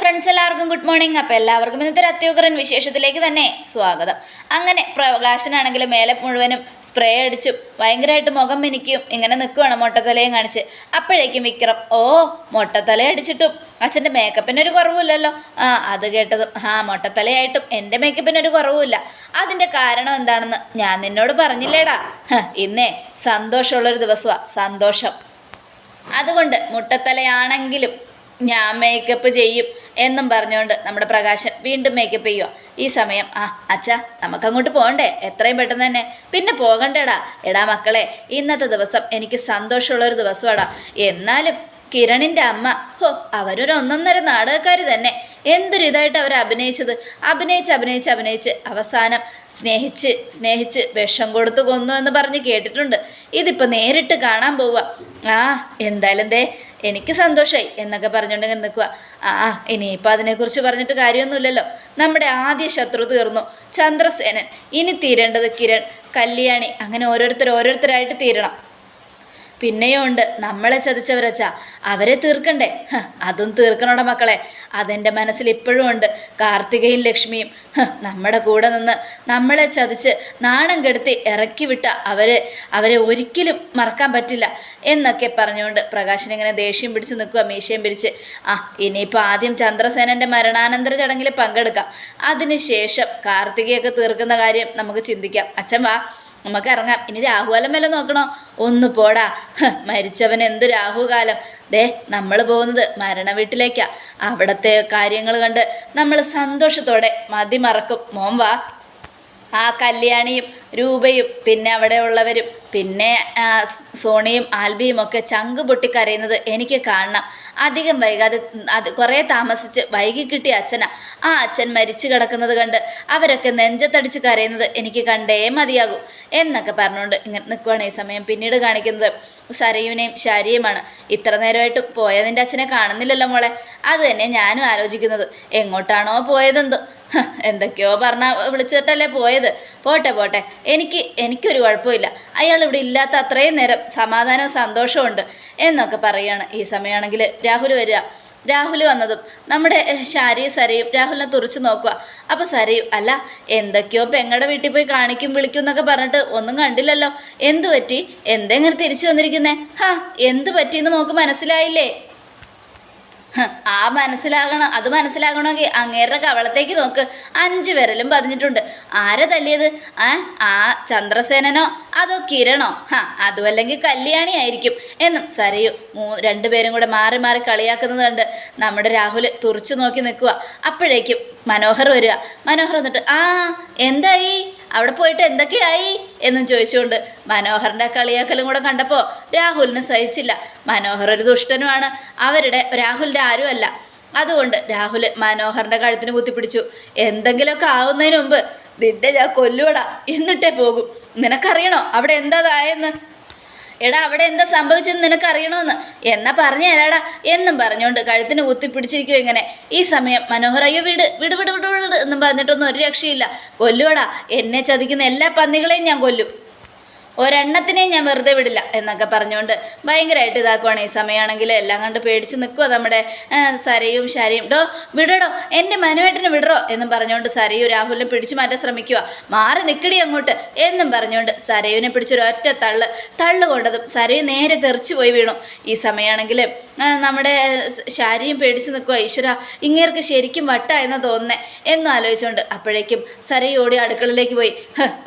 Friends എല്ലാവർക്കും good morning. അപ്പോൾ എല്ലാവർക്കും ഇന്നത്തെ ഒരു അത്യുഗ്രൻ വിശേഷത്തിലേക്ക് തന്നെ സ്വാഗതം. അങ്ങനെ പ്രകാശനാണെങ്കിൽ മേലെ മുഴുവനും സ്പ്രേ അടിച്ചും ഭയങ്കരമായിട്ട് മുഖം മിനിക്കും ഇങ്ങനെ നിൽക്കുവാണ് മൊട്ടത്തലയും കാണിച്ച്. അപ്പോഴേക്കും വിക്രം മൊട്ടത്തല അടിച്ചിട്ടും അച്ഛൻ്റെ മേക്കപ്പിനൊരു കുറവുമില്ലല്ലോ. അത് കേട്ടതും മൊട്ടത്തലയായിട്ടും എൻ്റെ മേക്കപ്പിനൊരു കുറവുമില്ല. അതിൻ്റെ കാരണം എന്താണെന്ന് ഞാൻ നിന്നോട് പറഞ്ഞില്ലേടാ. ഇന്നേ സന്തോഷമുള്ളൊരു ദിവസമാണ്, സന്തോഷം. അതുകൊണ്ട് മുട്ടത്തലയാണെങ്കിലും ഞാൻ മേക്കപ്പ് ചെയ്യും എന്നും പറഞ്ഞുകൊണ്ട് നമ്മുടെ പ്രകാശൻ വീണ്ടും മേക്കപ്പ് ചെയ്യുക. ഈ സമയം അച്ഛാ നമുക്കങ്ങോട്ട് പോകണ്ടേ, എത്രയും പെട്ടെന്ന് തന്നെ. പിന്നെ പോകണ്ടേടാ. എടാ മക്കളെ, ഇന്നത്തെ ദിവസം എനിക്ക് സന്തോഷമുള്ളൊരു ദിവസമാടാ. എന്നാലും കിരണിൻ്റെ അമ്മ അവരൊരു ഒന്നൊന്നര നാടകക്കാർ തന്നെ. എന്തൊരു ഇതായിട്ട് അവർ അഭിനയിച്ച് അവസാനം സ്നേഹിച്ച് വിഷം കൊടുത്ത് കൊന്നു എന്ന് പറഞ്ഞ് കേട്ടിട്ടുണ്ട്. ഇതിപ്പോൾ നേരിട്ട് കാണാൻ പോവുക. എന്തായാലും എനിക്ക് സന്തോഷമായി എന്നൊക്കെ പറഞ്ഞുകൊണ്ട് നിൽക്കുക. ഇനിയിപ്പോൾ അതിനെക്കുറിച്ച് പറഞ്ഞിട്ട് കാര്യമൊന്നുമില്ലല്ലോ. നമ്മുടെ ആദ്യ ശത്രു തീർന്നു, ചന്ദ്രസേനൻ. ഇനി തീരേണ്ടത് കിരൺ, കല്യാണി, അങ്ങനെ ഓരോരുത്തരായിട്ട് തീരണം. പിന്നെയും ഉണ്ട് നമ്മളെ ചതിച്ചവരച്ചാ, അവരെ തീർക്കണ്ടേ. അതും തീർക്കണോടെ മക്കളെ. അതെൻ്റെ മനസ്സിൽ ഇപ്പോഴും ഉണ്ട്. കാർത്തികയും ലക്ഷ്മിയും നമ്മുടെ കൂടെ നിന്ന് നമ്മളെ ചതിച്ച് നാണം കെടുത്തി ഇറക്കി വിട്ട അവരെ ഒരിക്കലും മറക്കാൻ പറ്റില്ല എന്നൊക്കെ പറഞ്ഞുകൊണ്ട് പ്രകാശിനിങ്ങനെ ദേഷ്യം പിടിച്ച് നിൽക്കുക, മീശയും പിരിച്ച്. ഇനിയിപ്പോൾ ആദ്യം ചന്ദ്രസേനൻ്റെ മരണാനന്തര ചടങ്ങിൽ പങ്കെടുക്കാം. അതിനുശേഷം കാർത്തികയൊക്കെ തീർക്കുന്ന കാര്യം നമുക്ക് ചിന്തിക്കാം. അച്ഛൻ വാ, നമുക്ക് ഇറങ്ങാം. ഇനി രാഹുകാലം വല്ല നോക്കണോ? ഒന്ന് പോടാ, മരിച്ചവൻ എന്ത് രാഹുകാലം. നമ്മൾ പോകുന്നത് മരണ വീട്ടിലേക്കാണ്. അവിടുത്തെ കാര്യങ്ങൾ കണ്ട് നമ്മൾ സന്തോഷത്തോടെ മറക്കും. മോൻ വാ. കല്യാണിയും രൂപയും പിന്നെ അവിടെ ഉള്ളവരും പിന്നെ സോണിയും ആൽബിയും ഒക്കെ ചങ്ക് പൊട്ടിക്കരയുന്നത് എനിക്ക് കാണണം. അധികം വൈകാതെ കുറേ താമസിച്ച് വൈകി കിട്ടിയ അച്ഛനാ. അച്ഛൻ മരിച്ചു കിടക്കുന്നത് കണ്ട് അവരൊക്കെ നെഞ്ചത്തടിച്ച് കരയുന്നത് എനിക്ക് കണ്ടേ മതിയാകൂ എന്നൊക്കെ പറഞ്ഞുകൊണ്ട് ഇങ്ങനെ നിൽക്കുവാണ്. ഈ സമയം പിന്നീട് കാണിക്കുന്നത് സരയുവിനെയും ശാരിയുമാണ്. ഇത്ര നേരമായിട്ട് പോയതിൻ്റെ അച്ഛനെ കാണുന്നില്ലല്ലോ മോളെ. അത് തന്നെ ഞാനും ആലോചിക്കുന്നത്. എങ്ങോട്ടാണോ പോയതെന്തോ, എന്തൊക്കെയോ വിളിച്ചിട്ടല്ലേ പോയത്. പോട്ടെ, എനിക്കൊരു കുഴപ്പമില്ല. അയാൾ ഇവിടെ ഇല്ലാത്ത അത്രയും നേരം സമാധാനവും സന്തോഷവും ഉണ്ട് എന്നൊക്കെ പറയുകയാണ്. ഈ സമയമാണെങ്കിൽ രാഹുൽ വരിക. രാഹുൽ വന്നതും നമ്മുടെ ശാരിയും സരയും രാഹുലിനെ തുറച്ചു നോക്കുക. അപ്പോൾ സരയും അല്ല എന്തൊക്കെയോ പെങ്ങളുടെ വീട്ടിൽ പോയി കാണിക്കും വിളിക്കും എന്നൊക്കെ പറഞ്ഞിട്ട് ഒന്നും കണ്ടില്ലല്ലോ. എന്ത് പറ്റി? എന്തെങ്ങനെ തിരിച്ചു വന്നിരിക്കുന്നേ? എന്ത് പറ്റിയെന്ന് മോൾക്ക് മനസ്സിലായില്ലേ? അത് മനസ്സിലാകണമെങ്കിൽ അങ്ങേരുടെ കവളത്തേക്ക് നോക്ക്. 5 വിരലും പതിഞ്ഞിട്ടുണ്ട്. ആരെ തല്ലിയത്? ചന്ദ്രസേനനോ അതോ കിരണോ? അതും അല്ലെങ്കിൽ കല്യാണി ആയിരിക്കും എന്നും സരയും 2 പേരും കൂടെ മാറി മാറി കളിയാക്കുന്നത് കണ്ട് നമ്മുടെ രാഹുൽ തുറച്ചു നോക്കി നിൽക്കുക. അപ്പോഴേക്കും മനോഹർ വരിക. മനോഹർ വന്നിട്ട് എന്തായി അവിടെ പോയിട്ട് എന്തൊക്കെയായി എന്നും ചോദിച്ചുകൊണ്ട് മനോഹറിൻ്റെ കളിയാക്കലും കൂടെ കണ്ടപ്പോൾ രാഹുലിന് സഹിച്ചില്ല. മനോഹർ ഒരു ദുഷ്ടനുമാണ്, രാഹുലിൻ്റെ ആരുമല്ല. അതുകൊണ്ട് രാഹുൽ മനോഹറിൻ്റെ കഴുത്തിന് കുത്തിപ്പിടിച്ചു. എന്തെങ്കിലുമൊക്കെ ആവുന്നതിന് മുമ്പ് നിന്നെ ഞാൻ കൊല്ലുവടാ, എന്നിട്ടേ പോകും. നിനക്കറിയണോ അവിടെ എന്താതായെന്ന്? എടാ അവിടെ എന്താ സംഭവിച്ചെന്ന് നിനക്കറിയണമെന്ന് എന്നാ പറഞ്ഞു തരാടാ എന്നും പറഞ്ഞുകൊണ്ട് കഴുത്തിന് കുത്തിപ്പിടിച്ചിരിക്കും. ഇങ്ങനെ ഈ സമയം മനോഹർ വിട് എന്നും പറഞ്ഞിട്ടൊന്നും ഒരു രക്ഷയില്ല. കൊല്ലുവടാ, എന്നെ ചതിക്കുന്ന എല്ലാ പന്നികളെയും ഞാൻ കൊല്ലും, ഒരെണ്ണത്തിനെയും ഞാൻ വെറുതെ വിടില്ല എന്നൊക്കെ പറഞ്ഞുകൊണ്ട് ഭയങ്കരമായിട്ട് ഇതാക്കുവാണ്. ഈ സമയമാണെങ്കിൽ എല്ലാം കണ്ട് പേടിച്ച് നിൽക്കുക നമ്മുടെ സരയും ശാരിയും. വിടടോ, എൻ്റെ മനുവേട്ടനെ വിടറോ എന്നും പറഞ്ഞുകൊണ്ട് സരയും രാഹുലിനെ പിടിച്ചു മാറ്റാൻ ശ്രമിക്കുക. മാറി നിൽക്കടി അങ്ങോട്ട് എന്നും പറഞ്ഞുകൊണ്ട് സരയുവിനെ പിടിച്ചൊരൊറ്റ തള്ളു കൊണ്ടതും സരയു നേരെ തെറിച്ചു പോയി വീണു. ഈ സമയമാണെങ്കിൽ നമ്മുടെ ശാരിയും പേടിച്ച് നിൽക്കുക. ഈശ്വര, ഇങ്ങേർക്ക് ശരിക്കും വട്ടായെന്ന് തോന്നുന്നേ എന്നും ആലോചിച്ചുകൊണ്ട് അപ്പോഴേക്കും സരയു ഓടി അടുക്കളയിലേക്ക് പോയി.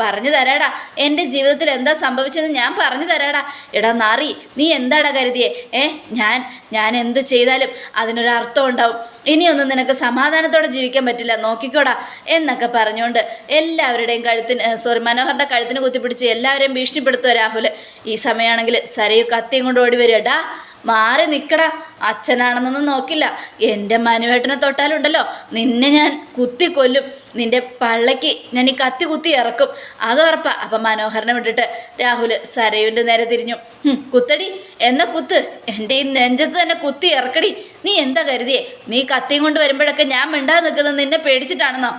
പറഞ്ഞു തരാടാ, എൻ്റെ ജീവിതത്തിൽ എന്താ സംഭവിച്ചെന്ന് ഞാൻ പറഞ്ഞു തരാടാ. എടാ നാറി, നീ എന്താടാ കരുതിയേ? ഞാൻ എന്ത് ചെയ്താലും അതിനൊരർത്ഥം ഉണ്ടാവും. ഇനിയൊന്നും നിനക്ക് സമാധാനത്തോടെ ജീവിക്കാൻ പറ്റില്ല, നോക്കിക്കോടാ എന്നൊക്കെ പറഞ്ഞുകൊണ്ട് എല്ലാവരുടെയും മനോഹറിൻ്റെ കഴുത്തിന് കുത്തിപ്പിടിച്ച് എല്ലാവരെയും ഭീഷണിപ്പെടുത്തുക രാഹുൽ. ഈ സമയമാണെങ്കിൽ സരയു കത്തിയും കൊണ്ട് ഓടി വരിക. മാറി നിൽക്കടാ, അച്ഛനാണെന്നൊന്നും നോക്കില്ല. എൻ്റെ മനുവേട്ടനെ തൊട്ടാലുണ്ടല്ലോ നിന്നെ ഞാൻ കുത്തിക്കൊല്ലും. നിൻ്റെ പള്ളയ്ക്ക് ഞാൻ ഈ കത്തി കുത്തി ഇറക്കും, അതുറപ്പാ. അപ്പം മനോഹരനെ വിട്ടിട്ട് രാഹുൽ സരയുവിൻ്റെ നേരെ തിരിഞ്ഞു. കുത്തടി, എന്നാ കുത്ത്, എൻ്റെ ഈ നെഞ്ചത്ത് തന്നെ കുത്തി ഇറക്കടി. നീ എന്താ കരുതിയേ? നീ കത്തിയും കൊണ്ട് വരുമ്പോഴൊക്കെ ഞാൻ മിണ്ടാതെ നിൽക്കുന്നത് നിന്നെ പേടിച്ചിട്ടാണെന്നോ?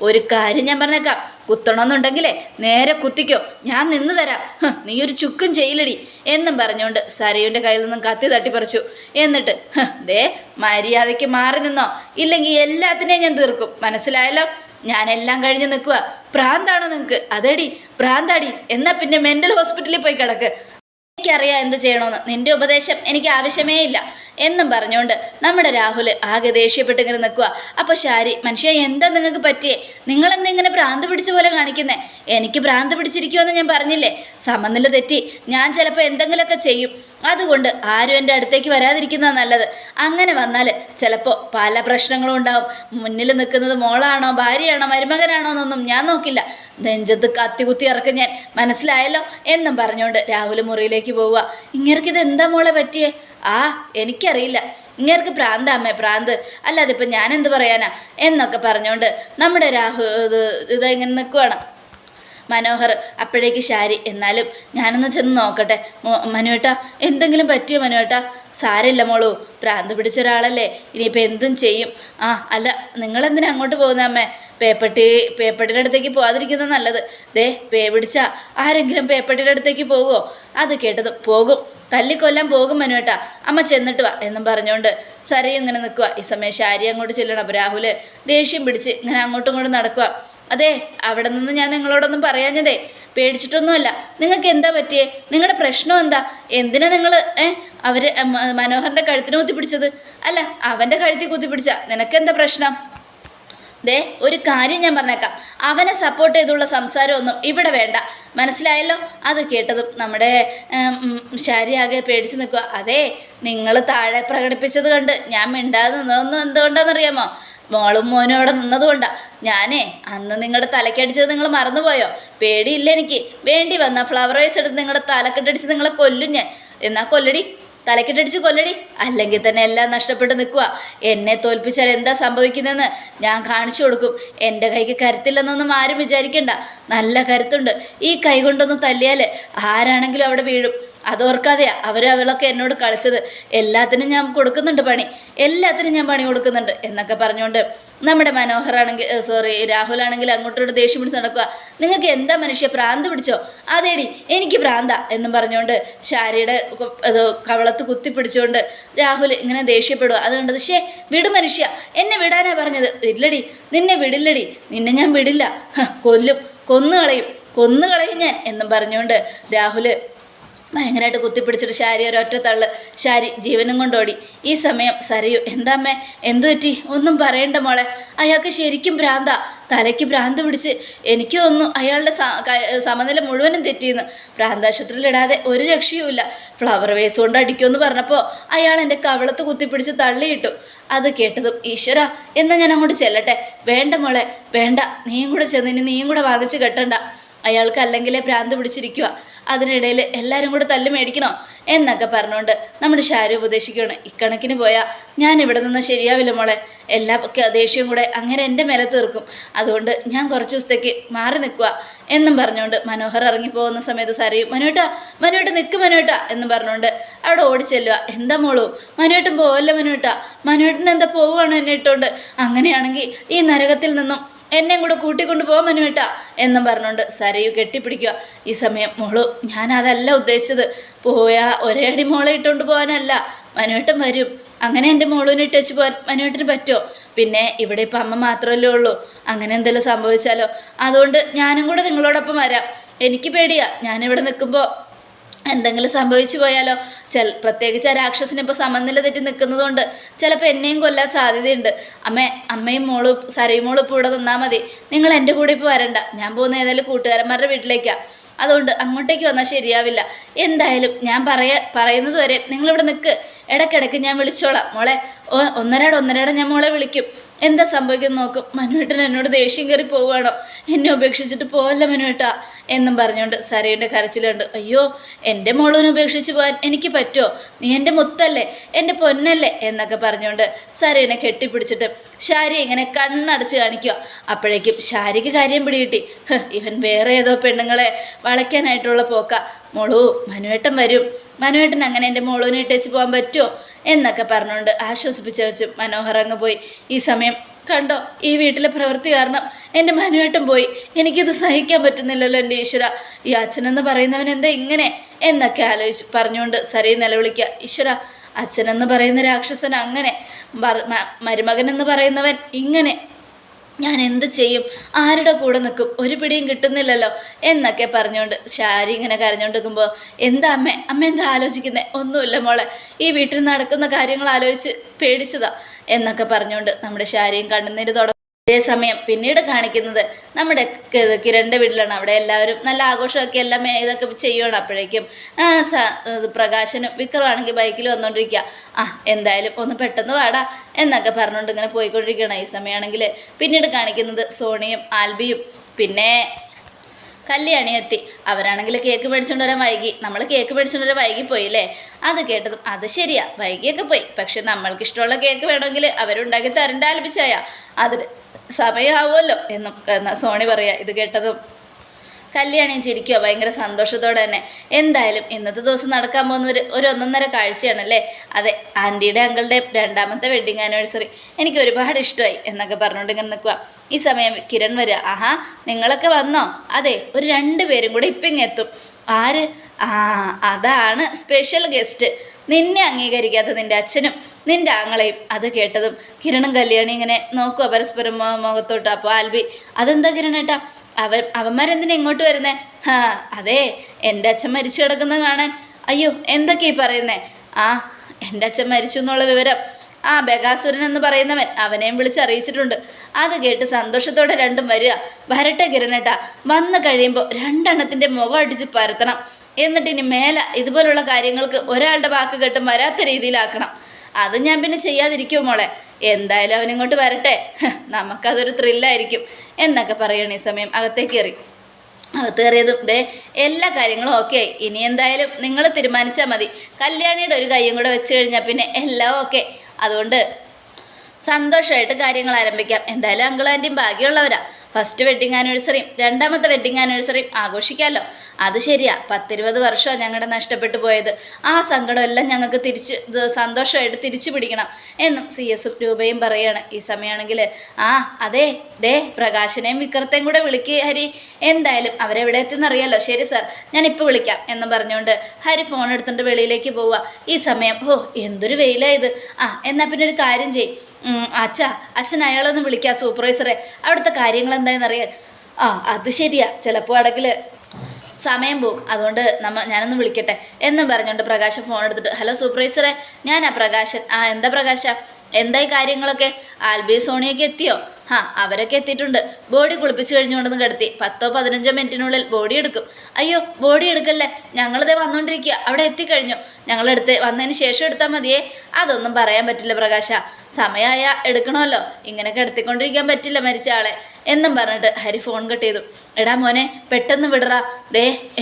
ഒരു കാര്യം ഞാൻ പറഞ്ഞേക്കാം, കുത്തണമെന്നുണ്ടെങ്കിലേ നേരെ കുത്തിക്കോ, ഞാൻ നിന്ന് തരാം, നീ ഒരു ചുക്കും ചെയ്യില്ലടി എന്നും പറഞ്ഞുകൊണ്ട് സരയുവിൻ്റെ കയ്യിൽ നിന്നും കത്തി തട്ടിപ്പറിച്ചു. എന്നിട്ട് ദേ മര്യാദയ്ക്ക് മാറി നിന്നോ, ഇല്ലെങ്കിൽ എല്ലാത്തിനെയും ഞാൻ തീർക്കും, മനസ്സിലായല്ലോ? ഞാനെല്ലാം കഴിഞ്ഞ് നിൽക്കുക. പ്രാന്താണോ നിങ്ങൾക്ക്? അതേടി പ്രാന്താടി, എന്നാൽ പിന്നെ മെൻ്റൽ ഹോസ്പിറ്റലിൽ പോയി കിടക്ക്. എനിക്കറിയാം എന്ത് ചെയ്യണമെന്ന്, നിന്റെ ഉപദേശം എനിക്ക് ആവശ്യമേ ഇല്ല എന്നും പറഞ്ഞുകൊണ്ട് നമ്മുടെ രാഹുൽ ആകെ ദേഷ്യപ്പെട്ട് ഇങ്ങനെ നിൽക്കുക. അപ്പോൾ ശാരി, മനുഷ്യ എന്താ നിങ്ങൾക്ക് പറ്റിയേ? നിങ്ങളെന്താ ഇങ്ങനെ ഭ്രാന്ത് പിടിച്ച പോലെ കാണിക്കുന്നേ? എനിക്ക് ഭ്രാന്ത് പിടിച്ചിരിക്കുമെന്ന് ഞാൻ പറഞ്ഞില്ലേ? സമനില തെറ്റി ഞാൻ ചിലപ്പോൾ എന്തെങ്കിലുമൊക്കെ ചെയ്യും. അതുകൊണ്ട് ആരും എൻ്റെ അടുത്തേക്ക് വരാതിരിക്കുന്നതാണ് നല്ലത്. അങ്ങനെ വന്നാൽ ചിലപ്പോൾ പല പ്രശ്നങ്ങളും ഉണ്ടാവും. മുന്നിൽ നിൽക്കുന്നത് മോളാണോ ഭാര്യയാണോ മരുമകനാണോ എന്നൊന്നും ഞാൻ നോക്കില്ല, നെഞ്ചത്ത് കത്തി കുത്തി ഇറക്കും ഞാൻ, മനസ്സിലായല്ലോ എന്നും പറഞ്ഞുകൊണ്ട് രാഹുൽ മുറിയിലേക്ക് പോവുക. ഇങ്ങേർക്കിത് എന്താ മോളെ പറ്റിയേ? എനിക്കറിയില്ല, ഇങ്ങേർക്ക് പ്രാന്ത അമ്മേ, പ്രാന്ത്, അല്ലാതെ ഇപ്പം ഞാനെന്ത് പറയാനാ എന്നൊക്കെ പറഞ്ഞുകൊണ്ട് നമ്മുടെ ഇങ്ങനെ നിൽക്കുവാണ് മനോഹർ. അപ്പോഴേക്ക് ശാരി, എന്നാലും ഞാനൊന്ന് ചെന്ന് നോക്കട്ടെ. മനുവേട്ടാ, എന്തെങ്കിലും പറ്റിയോ മനുവേട്ടാ? സാരമില്ല മോളൂ, ഭ്രാന്ത് പിടിച്ച ഒരാളല്ലേ, ഇനിയിപ്പോൾ എന്തും ചെയ്യും. അല്ല, നിങ്ങളെന്തിനാ അങ്ങോട്ട് പോകുന്ന അമ്മേ? പേപ്പട്ടിയുടെ അടുത്തേക്ക് പോകാതിരിക്കുന്നത് നല്ലത്. ദേ പേ പിടിച്ചാ ആരെങ്കിലും പേപ്പട്ടിയുടെ അടുത്തേക്ക് പോകുമോ? അത് കേട്ടതും പോകും, തല്ലിക്കൊല്ലാൻ പോകും മനുവേട്ടാ, അമ്മ ചെന്നിട്ട് വാ എന്നും പറഞ്ഞുകൊണ്ട് സരയും ഇങ്ങനെ നിൽക്കുക. ഈ സമയം ശാരി അങ്ങോട്ട് ചെല്ലണം. അപ്പോൾ രാഹുൽ ദേഷ്യം പിടിച്ച് ഇങ്ങനെ അങ്ങോട്ടും ഇങ്ങോട്ടും നടക്കുക. അതെ, അവിടെ നിന്ന് ഞാൻ നിങ്ങളോടൊന്നും പറയാഞ്ഞതേ പേടിച്ചിട്ടൊന്നുമല്ല. നിങ്ങൾക്ക് എന്താ പറ്റിയേ? നിങ്ങളുടെ പ്രശ്നം എന്താ? എന്തിനാ നിങ്ങൾ മനോഹറിൻ്റെ കഴുത്തിന് കുത്തിപ്പിടിച്ചത്? അല്ല, അവൻ്റെ കഴുത്തിൽ കുത്തിപ്പിടിച്ച നിനക്കെന്താ പ്രശ്നം? ദേ ഒരു കാര്യം ഞാൻ പറഞ്ഞേക്കാം, അവനെ സപ്പോർട്ട് ചെയ്തുള്ള സംസാരമൊന്നും ഇവിടെ വേണ്ട, മനസ്സിലായല്ലോ? അത് കേട്ടതും നമ്മുടെ ശാരി ആകെ പേടിച്ച് നിൽക്കുക. അതെ, നിങ്ങൾ താഴെ പ്രകടിപ്പിച്ചത് കണ്ട് ഞാൻ മിണ്ടാതെ നിന്നതൊന്നും എന്തുകൊണ്ടാണെന്നറിയാമോ? മോളും മോനും അവിടെ നിന്നതുകൊണ്ടാണ്. ഞാനേ അന്ന് നിങ്ങളുടെ തലക്കടിച്ചത് നിങ്ങൾ മറന്നുപോയോ? പേടിയില്ല എനിക്ക്. വേണ്ടി വന്ന ഫ്ലവർ വൈസ് എടുത്ത് നിങ്ങളുടെ തലക്കെട്ടടിച്ച് നിങ്ങളെ കൊല്ലും ഞാൻ. എന്നാ കൊല്ലടി, തലക്കെട്ടടിച്ച് കൊല്ലടി, അല്ലെങ്കിൽ തന്നെ എല്ലാം നഷ്ടപ്പെട്ട് നിൽക്കുക. എന്നെ തോൽപ്പിച്ചാൽ എന്താ സംഭവിക്കുന്നതെന്ന് ഞാൻ കാണിച്ചു കൊടുക്കും. എൻ്റെ കൈക്ക് കരുത്തില്ലെന്നൊന്നും ആരും വിചാരിക്കണ്ട, നല്ല കരുത്തുണ്ട്. ഈ കൈ കൊണ്ടൊന്ന് തല്ലിയാൽ ആരാണെങ്കിലും അവിടെ വീഴും. അതോർക്കാതെയാ അവളൊക്കെ എന്നോട് കളിച്ചത്. എല്ലാത്തിനും ഞാൻ കൊടുക്കുന്നുണ്ട് പണി, എല്ലാത്തിനും ഞാൻ പണി കൊടുക്കുന്നുണ്ട് എന്നൊക്കെ പറഞ്ഞുകൊണ്ട് നമ്മുടെ രാഹുലാണെങ്കിൽ അങ്ങോട്ടോട് ദേഷ്യം പിടിച്ച് നടക്കുക. നിങ്ങൾക്ക് എന്താ മനുഷ്യ, ഭ്രാന്ത് പിടിച്ചോ? അതേടി എനിക്ക് ഭ്രാന്ത എന്നും പറഞ്ഞുകൊണ്ട് ശാരിയുടെ കവളത്ത് കുത്തിപ്പിടിച്ചുകൊണ്ട് രാഹുൽ ഇങ്ങനെ ദേഷ്യപ്പെടുക. അതുകൊണ്ട് വിടു മനുഷ്യ, എന്നെ വിടാനാ പറഞ്ഞത്. ഇല്ലടി, നിന്നെ വിടില്ലടി, നിന്നെ ഞാൻ വിടില്ല, കൊന്നുകളയും ഞാൻ എന്നും പറഞ്ഞുകൊണ്ട് രാഹുൽ ഭയങ്കരമായിട്ട് കുത്തിപ്പിടിച്ചിട്ട് ശാരി ഒരൊറ്റ തള്ള്. ശാരി ജീവനും കൊണ്ടോടി. ഈ സമയം സരയു, എന്താമ്മേ എന്തു പറ്റി? ഒന്നും പറയണ്ട മോളെ, അയാൾക്ക് ശരിക്കും ഭ്രാന്താ, തലയ്ക്ക് ഭ്രാന്ത് പിടിച്ച്. എനിക്ക് തോന്നുന്നു അയാളുടെ സമനില മുഴുവനും തെറ്റിയെന്ന്. ഭ്രാന്താശുപത്രിയിലിടാതെ ഒരു രക്ഷയുമില്ല. ഫ്ലവർ വേസ് കൊണ്ട് അടിക്കുമെന്ന് പറഞ്ഞപ്പോൾ അയാൾ എൻ്റെ കവളത്ത് കുത്തിപ്പിടിച്ച് തള്ളിയിട്ടു. അത് കേട്ടതും ഈശ്വര, എന്നാൽ ഞാൻ അങ്ങോട്ട് ചെല്ലട്ടെ? വേണ്ട മോളെ വേണ്ട, നീയും കൂടെ ചെന്നിന് നീയും കൂടെ വാങ്ങിച്ച് കെട്ടണ്ട. അയാൾക്ക് അല്ലെങ്കിലേ ഭ്രാന്ത് പിടിച്ചിരിക്കുക. അതിനിടയിൽ എല്ലാവരും കൂടെ തല്ല് മേടിക്കണോ എന്നൊക്കെ പറഞ്ഞുകൊണ്ട് നമ്മുടെ ഷാരു ഉപദേശിക്കുകയാണ്. ഇക്കണക്കിന് പോയാൽ ഞാൻ ഇവിടെ നിന്ന് ശരിയാവില്ല മോളെ, എല്ലാ ദേഷ്യവും കൂടെ അങ്ങനെ എൻ്റെ മേലെ തീർക്കും. അതുകൊണ്ട് ഞാൻ കുറച്ച് ദിവസത്തേക്ക് മാറി നിൽക്കുക എന്നും പറഞ്ഞുകൊണ്ട് മനോഹർ ഇറങ്ങിപ്പോകുന്ന സമയത്ത് സരയും, മനുവേട്ട നിൽക്ക് മനുവേട്ട എന്നും പറഞ്ഞുകൊണ്ട് അവിടെ ഓടിച്ചെല്ലുക. എന്താ മോളൂ, മനുവേട്ടൻ പോവല്ല മനുവേട്ടൻ എന്താ പോവുകയാണോ എന്നെ ഇട്ടുകൊണ്ട്? അങ്ങനെയാണെങ്കിൽ ഈ നരകത്തിൽ നിന്നും എന്നെയും കൂടെ കൂട്ടിക്കൊണ്ട് പോകാൻ മനുവേട്ട എന്നും പറഞ്ഞുകൊണ്ട് സരയു കെട്ടിപ്പിടിക്കുക. ഈ സമയം മോളു, ഞാനതല്ല ഉദ്ദേശിച്ചത്, പോയാൽ ഒരേ അടി മോളെ ഇട്ടുകൊണ്ട് പോകാനല്ല, മനുവേട്ടൻ വരും. അങ്ങനെ എൻ്റെ മോളുവിനെ ഇട്ടേച്ച് പോകാൻ മനുവേട്ടന് പറ്റുമോ? പിന്നെ ഇവിടെ ഇപ്പം അമ്മ മാത്രമല്ലേ ഉള്ളൂ, അങ്ങനെ എന്തെങ്കിലും സംഭവിച്ചാലോ? അതുകൊണ്ട് ഞാനും കൂടെ നിങ്ങളോടൊപ്പം വരാം. എനിക്ക് പേടിയാ, ഞാനിവിടെ നിൽക്കുമ്പോൾ എന്തെങ്കിലും സംഭവിച്ചു പോയാലോ? പ്രത്യേകിച്ച് ആ രാക്ഷസിന് ഇപ്പോൾ സമനില തെറ്റി നിൽക്കുന്നതുകൊണ്ട് ചിലപ്പോൾ എന്നെയും കൊല്ലാൻ സാധ്യതയുണ്ട്. അമ്മയും സരയും മോളും ഇപ്പോൾ ഇവിടെ നിന്നാൽ മതി, നിങ്ങൾ എൻ്റെ കൂടെ ഇപ്പോൾ വരണ്ട. ഞാൻ പോകുന്ന ഏതായാലും കൂട്ടുകാരന്മാരുടെ വീട്ടിലേക്കാണ്, അതുകൊണ്ട് അങ്ങോട്ടേക്ക് വന്നാൽ ശരിയാവില്ല. എന്തായാലും ഞാൻ പറയുന്നത് വരെ നിങ്ങളിവിടെ നിൽക്ക്, ഇടയ്ക്കിടയ്ക്ക് ഞാൻ വിളിച്ചോളാം മോളെ. ഒന്നരാടെ ഞാൻ മോളെ വിളിക്കും. എന്താ സംഭവിക്കുന്നത് നോക്കും. മനുവേട്ടൻ എന്നോട് ദേഷ്യം കയറി പോവുകയാണോ? എന്നെ ഉപേക്ഷിച്ചിട്ട് പോവല്ല മനുവേട്ടാ എന്നും പറഞ്ഞുകൊണ്ട് സരയുടെ കരച്ചിലുണ്ട്. അയ്യോ, എൻ്റെ മോളൂനെ ഉപേക്ഷിച്ച് പോകാൻ എനിക്ക് പറ്റുമോ? നീ എൻ്റെ മുത്തല്ലേ, എൻ്റെ പൊന്നല്ലേ എന്നൊക്കെ പറഞ്ഞുകൊണ്ട് സരയുനെ കെട്ടിപ്പിടിച്ചിട്ട് ശാരി ഇങ്ങനെ കണ്ണടച്ച് കാണിക്കുക. അപ്പോഴേക്കും ശാരിക്ക് കാര്യം പിടികിട്ടി. ഇവൻ വേറെ ഏതോ പെണ്ണുങ്ങളെ വളയ്ക്കാനായിട്ടുള്ള പോക്ക. മോളൂ, മനുവേട്ടൻ വരും, മനുവേട്ടൻ അങ്ങനെ എൻ്റെ മോളൂനെ ഇട്ടേച്ച് പോകാൻ പറ്റുമോ എന്നൊക്കെ പറഞ്ഞുകൊണ്ട് ആശ്വസിപ്പിച്ച് വെച്ച് മനോഹർ അങ്ങ് പോയി. ഈ സമയം കണ്ടോ ഈ വീട്ടിലെ പ്രവൃത്തി കാരണം എൻ്റെ മനുവേട്ടൻ പോയി. എനിക്കിത് സഹിക്കാൻ പറ്റുന്നില്ലല്ലോ എൻ്റെ ഈശ്വര. ഈ അച്ഛനെന്ന് പറയുന്നവൻ എന്താ ഇങ്ങനെ എന്നൊക്കെ പറഞ്ഞുകൊണ്ട് സരയു നിലവിളിക്കുക. ഈശ്വര, അച്ഛനെന്ന് പറയുന്ന രാക്ഷസൻ അങ്ങനെ, മരുമകനെന്ന് പറയുന്നവൻ ഇങ്ങനെ, ഞാൻ എന്ത് ചെയ്യും? ആരുടെ കൂടെ നിൽക്കും? ഒരു പിടിയും കിട്ടുന്നില്ലല്ലോ എന്നൊക്കെ പറഞ്ഞുകൊണ്ട് ശാരി ഇങ്ങനെ കരഞ്ഞുകൊണ്ടിരിക്കുമ്പോൾ, എന്താ അമ്മ എന്താ ആലോചിക്കുന്നത്? ഒന്നുമില്ല മോളെ, ഈ വീട്ടിൽ നടക്കുന്ന കാര്യങ്ങൾ ആലോചിച്ച് പേടിച്ചതാ എന്നൊക്കെ പറഞ്ഞുകൊണ്ട് നമ്മുടെ ശാരിയും കണ്ണുനീര് അതേസമയം പിന്നീട് കാണിക്കുന്നത് നമ്മുടെ കിരണിൻ്റെ വീട്ടിലാണ്. അവിടെ എല്ലാവരും നല്ല ആഘോഷമൊക്കെ എല്ലാം ഇതൊക്കെ ചെയ്യുകയാണ്. അപ്പോഴേക്കും പ്രകാശനും വിക്രമാണെങ്കിൽ ബൈക്കിൽ വന്നുകൊണ്ടിരിക്കുക. എന്തായാലും ഒന്ന് പെട്ടെന്ന് വാടാ എന്നൊക്കെ പറഞ്ഞുകൊണ്ട് ഇങ്ങനെ പോയിക്കൊണ്ടിരിക്കുകയാണ്. ഈ സമയമാണെങ്കിൽ പിന്നീട് കാണിക്കുന്നത് സോണിയും ആൽബിയും പിന്നെ കല്യാണിയും എത്തി. അവരാണെങ്കിൽ കേക്ക് മേടിച്ചുകൊണ്ട് വരാൻ വൈകി. നമ്മൾ കേക്ക് മേടിച്ചുകൊണ്ട് വരാൻ വൈകി പോയില്ലേ? അത് കേട്ടതും അത് ശരിയാ, വൈകിയൊക്കെ പോയി. പക്ഷെ നമ്മൾക്ക് ഇഷ്ടമുള്ള കേക്ക് വേണമെങ്കിൽ അവരുണ്ടാക്കി തരണ്ട ആൽബിച്ചായ, അതിന് സമയമാവുമല്ലോ എന്നും സോണി പറയാ. ഇത് കേട്ടതും കല്യാണിയും ചിരിക്കുക ഭയങ്കര സന്തോഷത്തോടെ തന്നെ. എന്തായാലും ഇന്നത്തെ ദിവസം നടക്കാൻ പോകുന്നത് ഒരു ഒന്നൊന്നര കാഴ്ചയാണല്ലേ. അതെ, ആൻറ്റിയുടെ അങ്കിളുടെയും രണ്ടാമത്തെ വെഡ്ഡിങ് ആനിവേഴ്സറി എനിക്ക് ഒരുപാട് ഇഷ്ടമായി എന്നൊക്കെ പറഞ്ഞുകൊണ്ട് ഇങ്ങനെ നിൽക്കുക. ഈ സമയം കിരൺ വരിക. ആഹാ, നിങ്ങളൊക്കെ വന്നോ? അതെ, ഒരു 2 പേരും കൂടെ ഇപ്പം ഇങ്ങെത്തും. ആര്? അതാണ് സ്പെഷ്യൽ ഗസ്റ്റ്, നിന്നെ അംഗീകരിക്കാത്ത നിൻ്റെ അച്ഛനും നിൻ്റെ ആങ്ങളെയും. അത് കേട്ടതും കിരണും കല്യാണി ഇങ്ങനെ നോക്കുക പരസ്പരം മുഖത്തോട്ട്. അപ്പോൾ ആൽബി, അതെന്താ കിരണേട്ടാ, അവന്മാരെന്തിനാ ഇങ്ങോട്ട് വരുന്നേ? അതെ, എൻ്റെ അച്ഛൻ മരിച്ചു കിടക്കുന്നത് കാണാൻ. അയ്യോ, എന്തൊക്കെയാ പറയുന്നേ? എൻ്റെ അച്ഛൻ മരിച്ചു എന്നുള്ള വിവരം ബഗാസുരൻ എന്ന് പറയുന്നവൻ അവനെയും വിളിച്ചറിയിച്ചിട്ടുണ്ട്. അത് കേട്ട് സന്തോഷത്തോടെ രണ്ടും വരിക. വരട്ടെ കിരണേട്ടാ, വന്നു കഴിയുമ്പോൾ 2 എണ്ണത്തിൻ്റെ മുഖം അടിച്ച് പരത്തണം. എന്നിട്ട് ഇനി മേലെ ഇതുപോലുള്ള കാര്യങ്ങൾക്ക് ഒരാളുടെ വാക്ക് കേട്ടും വരാത്ത രീതിയിലാക്കണം. അത് ഞാൻ പിന്നെ ചെയ്യാതിരിക്കുമോ മോളെ? എന്തായാലും അവനിങ്ങോട്ട് വരട്ടെ, നമുക്കതൊരു ത്രില്ലായിരിക്കും എന്നൊക്കെ പറയണം. ഈ സമയം അകത്ത് കയറിയതും എല്ലാ കാര്യങ്ങളും ഓക്കെ ആയി. ഇനി എന്തായാലും നിങ്ങൾ തീരുമാനിച്ചാൽ മതി. കല്യാണിയുടെ ഒരു കൈയും കൂടെ വെച്ച് കഴിഞ്ഞാൽ പിന്നെ എല്ലാം ഓക്കെ. അതുകൊണ്ട് സന്തോഷമായിട്ട് കാര്യങ്ങൾ ആരംഭിക്കാം. എന്തായാലും അങ്കിൾ ആൻറ്റിയും ഭാഗ്യമുള്ളവരാ. ഫസ്റ്റ് വെഡ്ഡിങ് ആനിവേഴ്സറിയും രണ്ടാമത്തെ വെഡ്ഡിങ് ആനിവേഴ്സറിയും ആഘോഷിക്കാമല്ലോ. അത് ശരിയാ, 10-20 വർഷമാണ് ഞങ്ങളുടെ നഷ്ടപ്പെട്ടു പോയത്. ആ സങ്കടമെല്ലാം ഞങ്ങൾക്ക് സന്തോഷമായിട്ട് തിരിച്ചു പിടിക്കണം എന്നും CS-ഉം രൂപയും പറയുകയാണ്. ഈ സമയമാണെങ്കിൽ അതെ, പ്രകാശനെയും വിക്രത്തെയും കൂടെ വിളിക്കുക ഹരി. എന്തായാലും അവരെവിടെ എത്തിയെന്നറിയാലോ. ശരി സാർ, ഞാനിപ്പോൾ വിളിക്കാം എന്ന് പറഞ്ഞുകൊണ്ട് ഹരി ഫോൺ എടുത്തുകൊണ്ട് വെളിയിലേക്ക് പോവുക. ഈ സമയം എന്തൊരു വെയിലായത്. എന്നാൽ പിന്നെ ഒരു കാര്യം ചെയ്യും, അച്ഛൻ അയാളൊന്ന് വിളിക്കുക, സൂപ്പർവൈസറെ, അവിടുത്തെ കാര്യങ്ങൾ എന്താണെന്നറിയാൻ. അത് ശരിയാ, ചിലപ്പോൾ അടക്കിൽ സമയം പോവും, അതുകൊണ്ട് ഞാനൊന്ന് വിളിക്കട്ടെ എന്നും പറഞ്ഞുകൊണ്ട് പ്രകാശ് ഫോൺ എടുത്തിട്ട്, ഹലോ സൂപ്പർവൈസറെ, ഞാനാ പ്രകാശൻ. എന്താ പ്രകാശ, എന്തായി കാര്യങ്ങളൊക്കെ? ആൽബി സോണിയൊക്കെ എത്തിയോ? അവരൊക്കെ എത്തിയിട്ടുണ്ട്. ബോഡി കുളിപ്പിച്ച് കഴിഞ്ഞുകൊണ്ടെന്ന് കിടത്തി. 10-15 മിനിറ്റിനുള്ളിൽ ബോഡി എടുക്കും. അയ്യോ, ബോഡി എടുക്കല്ലേ, ഞങ്ങളിതേ വന്നുകൊണ്ടിരിക്കുക, അവിടെ എത്തിക്കഴിഞ്ഞു. ഞങ്ങളെടുത്ത് വന്നതിന് ശേഷം എടുത്താൽ മതിയേ. അതൊന്നും പറയാൻ പറ്റില്ല പ്രകാശ, സമയമായ എടുക്കണമല്ലോ, ഇങ്ങനെ കിടത്തിക്കൊണ്ടിരിക്കാൻ പറ്റില്ല മരിച്ച ആളെ എന്നും പറഞ്ഞിട്ട് ഹരി ഫോൺ കട്ട് ചെയ്തു. എടാ മോനെ, പെട്ടെന്ന് വിടറാ.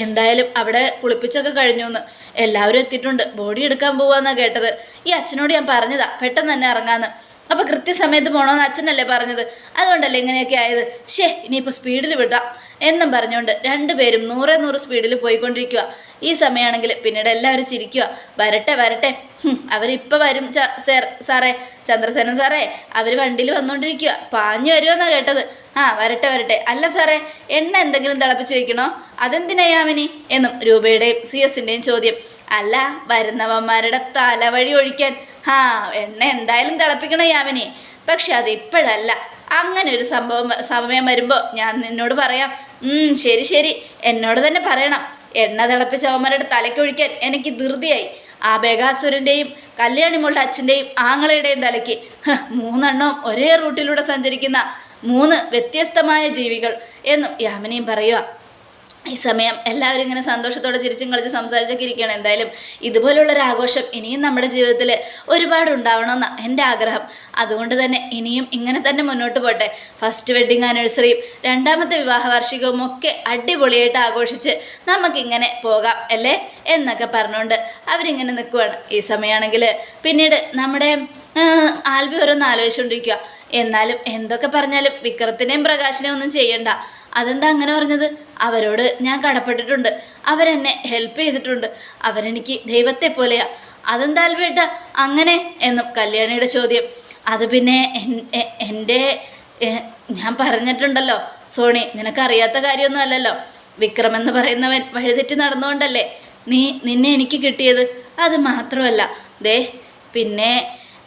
എന്തായാലും അവിടെ കുളിപ്പിച്ചൊക്കെ കഴിഞ്ഞു എന്ന്, എല്ലാവരും എത്തിയിട്ടുണ്ട്, ബോഡി എടുക്കാൻ പോവാന്നാണ് കേട്ടത്. ഈ അച്ഛനോട് ഞാൻ പറഞ്ഞതാ പെട്ടെന്ന് തന്നെ ഇറങ്ങാന്ന്. അപ്പോൾ കൃത്യസമയത്ത് പോകണമെന്ന് അച്ഛനല്ലേ പറഞ്ഞത്, അതുകൊണ്ടല്ലേ ഇങ്ങനെയൊക്കെ ആയത്. ഇനിയിപ്പോൾ സ്പീഡിൽ വിടാം എന്നും പറഞ്ഞുകൊണ്ട് 2 പേരും 100 സ്പീഡിൽ പോയിക്കൊണ്ടിരിക്കുക. ഈ സമയമാണെങ്കിൽ പിന്നീട് എല്ലാവരും ചിരിക്കുക. വരട്ടെ, അവരിപ്പോൾ വരും സാറേ, ചന്ദ്രസേനൻ സാറേ, അവർ വണ്ടിയിൽ വന്നുകൊണ്ടിരിക്കുക, പാഞ്ഞു വരുമെന്നാണ് കേട്ടത്. വരട്ടെ. അല്ല സാറേ, എണ്ണ എന്തെങ്കിലും തിളപ്പിച്ച് വയ്ക്കണോ? അതെന്തിനാ യാമിനി എന്നും രൂപയുടെയും CS-ൻ്റെയും ചോദ്യം. അല്ല, വരുന്നവന്മാരുടെ തലവഴി ഒഴിക്കാൻ എണ്ണ എന്തായാലും തിളപ്പിക്കണം യാമിനി, പക്ഷെ അതിപ്പോഴല്ല, അങ്ങനെ ഒരു സമയം വരുമ്പോൾ ഞാൻ നിന്നോട് പറയാം. ശരി, എന്നോട് തന്നെ പറയണം. എണ്ണ തിളപ്പിച്ചവന്മാരുടെ തലയ്ക്കൊഴിക്കാൻ എനിക്ക് ധൃതിയായി. ബഗാസുരൻ്റെയും കല്യാണിമുള്ള അച്ഛൻ്റെയും ആങ്ങളുടെയും തലയ്ക്ക് 3 എണ്ണവും ഒരേ റൂട്ടിലൂടെ സഞ്ചരിക്കുന്ന 3 വ്യത്യസ്തമായ ജീവികൾ എന്നും യാമിനിയും പറയുക. ഈ സമയം എല്ലാവരും ഇങ്ങനെ സന്തോഷത്തോടെ ചിരിച്ചും കളിച്ച് സംസാരിച്ചൊക്കെ ഇരിക്കുകയാണ്. എന്തായാലും ഇതുപോലുള്ളൊരു ആഘോഷം ഇനിയും നമ്മുടെ ജീവിതത്തിൽ ഒരുപാട് ഉണ്ടാവണമെന്നാണ് എൻ്റെ ആഗ്രഹം. അതുകൊണ്ട് തന്നെ ഇനിയും ഇങ്ങനെ തന്നെ മുന്നോട്ട് പോട്ടെ. ഫസ്റ്റ് വെഡ്ഡിങ് ആനിവേഴ്സറിയും രണ്ടാമത്തെ വിവാഹ വാർഷികവും ഒക്കെ അടിപൊളിയായിട്ട് ആഘോഷിച്ച് നമുക്കിങ്ങനെ പോകാം അല്ലേ എന്നൊക്കെ പറഞ്ഞുകൊണ്ട് അവരിങ്ങനെ നിൽക്കുവാണ്. ഈ സമയമാണെങ്കിൽ പിന്നീട് നമ്മുടെ ആൽബി ഓരോന്ന് ആലോചിച്ചുകൊണ്ടിരിക്കുക. എന്നാലും എന്തൊക്കെ പറഞ്ഞാലും വിക്രത്തിനെയും പ്രകാശിനെയും ഒന്നും ചെയ്യണ്ട. അതെന്താ അങ്ങനെ പറഞ്ഞത്? അവരോട് ഞാൻ കടപ്പെട്ടിട്ടുണ്ട്, അവരെന്നെ ഹെൽപ്പ് ചെയ്തിട്ടുണ്ട്, അവരെനിക്ക് ദൈവത്തെ പോലെയാ. അതെന്താ ആൽബേട്ട അങ്ങനെ എന്നും കല്യാണിയുടെ ചോദ്യം. അത് പിന്നെ എൻ്റെ ഞാൻ പറഞ്ഞിട്ടുണ്ടല്ലോ സോണി, നിനക്കറിയാത്ത കാര്യമൊന്നും അല്ലല്ലോ. വിക്രം എന്ന് പറയുന്നവൻ വഴിതെറ്റി നടന്നുകൊണ്ടല്ലേ നിന്നെ എനിക്ക് കിട്ടിയത്. അത് മാത്രമല്ല ദേ, പിന്നെ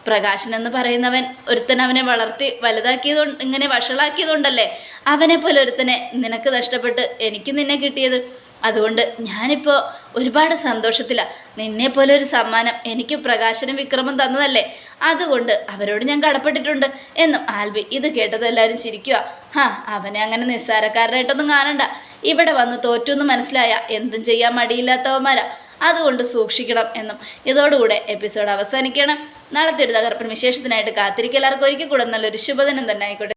പ്രകാശൻ എന്ന് പറയുന്നവൻ ഒരുത്തൻ അവനെ വളർത്തി വലുതാക്കിയതുകൊണ്ട് ഇങ്ങനെ വഷളാക്കിയതുകൊണ്ടല്ലേ അവനെ പോലെ ഒരുത്തനെ നിനക്ക് നഷ്ടപ്പെട്ട് എനിക്ക് നിന്നെ കിട്ടിയത്. അതുകൊണ്ട് ഞാനിപ്പോൾ ഒരുപാട് സന്തോഷത്തിലാണ്. നിന്നെപ്പോലെ ഒരു സമ്മാനം എനിക്ക് പ്രകാശനും വിക്രമും തന്നതല്ലേ, അതുകൊണ്ട് അവരോട് ഞാൻ കടപ്പെട്ടിട്ടുണ്ട് എന്നും ആൽബി ഇത് കേട്ടത് എല്ലാവരും ചിരിക്കുക. അവനെ അങ്ങനെ നിസ്സാരക്കാരനായിട്ടൊന്നും കാണണ്ട. ഇവിടെ വന്ന് തോറ്റൊന്ന് മനസ്സിലായ എന്തും ചെയ്യാൻ മടിയില്ലാത്തവന്മാരാ, അതുകൊണ്ട് സൂക്ഷിക്കണം എന്നും ഇതോടുകൂടെ എപ്പിസോഡ് അവസാനിക്കണം. നാളത്തെ ഒരു തകർപ്പൻ വിശേഷത്തിനായിട്ട് കാത്തിരിക്കുക. എല്ലാവർക്കും ഒരിക്കൽ കൂടെ നല്ലൊരു ശുഭദിനം തന്നെ ആയിക്കോട്ടെ.